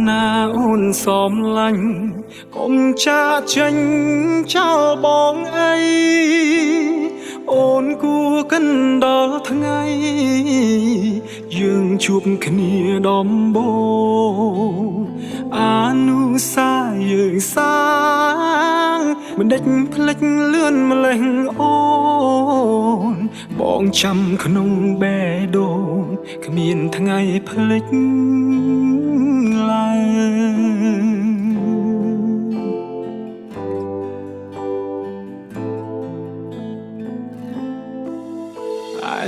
ណាអូនសំឡាញ់កុំចាចេញចោលបងអីអូនគួរកិនដល់ថ្ងៃយើងជួបគ្នាដំបូងអានុសាយើងសាងមិនដេចផ្លេចលឿនម្លេះអូនបងចាំក្នុងបេះដូងគ្មានថ្ងៃផ្លេចឡើយ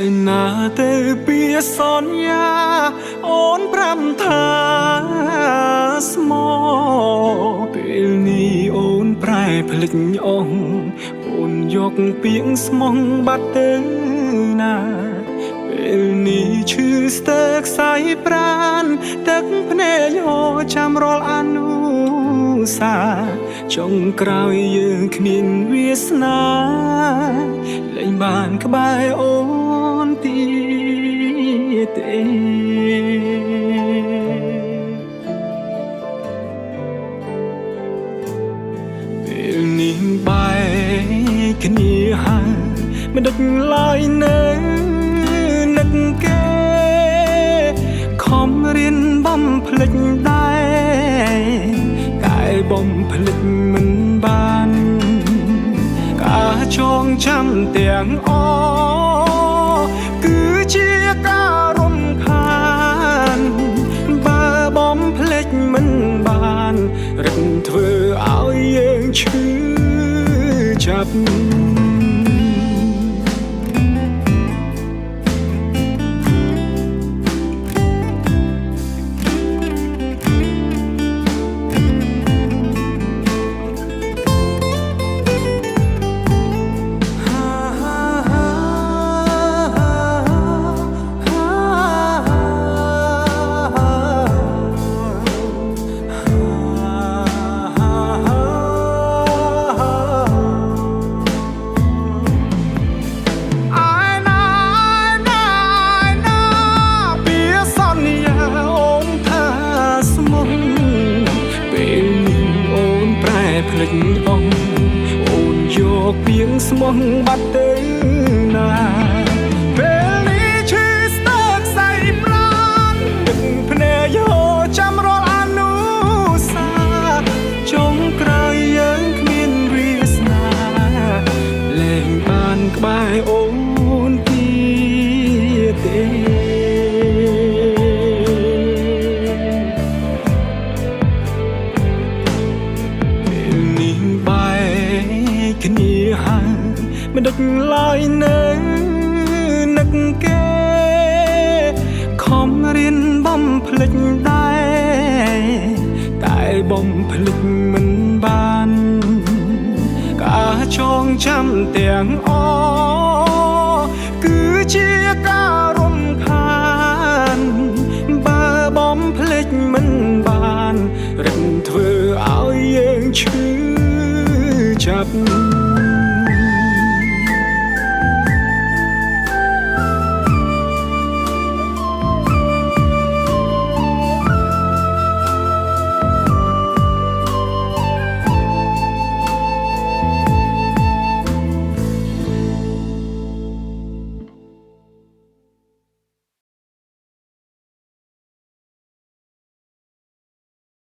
ឯណាទៅពីសន្យាអូនប្រាំថាស្មោពេលនេះអូនប្រែភ្លេចអស់អូនយកពាក្យស្មោះបាត់ទៅណាពេលនេះឈឺស្ទើរខ្សែប្រាណទឹកភ្នែកអូចាំរាល់អនុសាចុងក្រោយយើងគ្មានវាសនាលែងបានក្បែរអូនទៀតទេពេលនេះបែកគ្នាហើយមិនដឹកឡើយនៅនឹកគេខំរៀនបំភ្លេចដែរតែបំភ្លេចមិនបានការចងចាំទាំងអគឺជាការរំខានបើបំភ្លេចមិនបានរឹតធ្វើឲ្យយើងឈឺចាប់ភ្លេចអងអូនយកពាក្យស្មោះបាត់ទៅណាពេលនេះឈឺស្ទើរខ្សែប្រាណទឹកភ្នែកយកចាំរាល់អនុសាចុងក្រោយយើងគ្មានវាសនាលែងបានក្បែរអូនទៀតទេគ្នាហើយមិនដឹកឡើយនៅនឹកគេខំរៀនបំភ្លេចដែរតែបំភ្លេចមិនបានការចងចាំទាំងអគឺជាការរំខានបើបំភ្លេចមិនបានរឹតធ្វើឲ្យយើងឈឺចាប់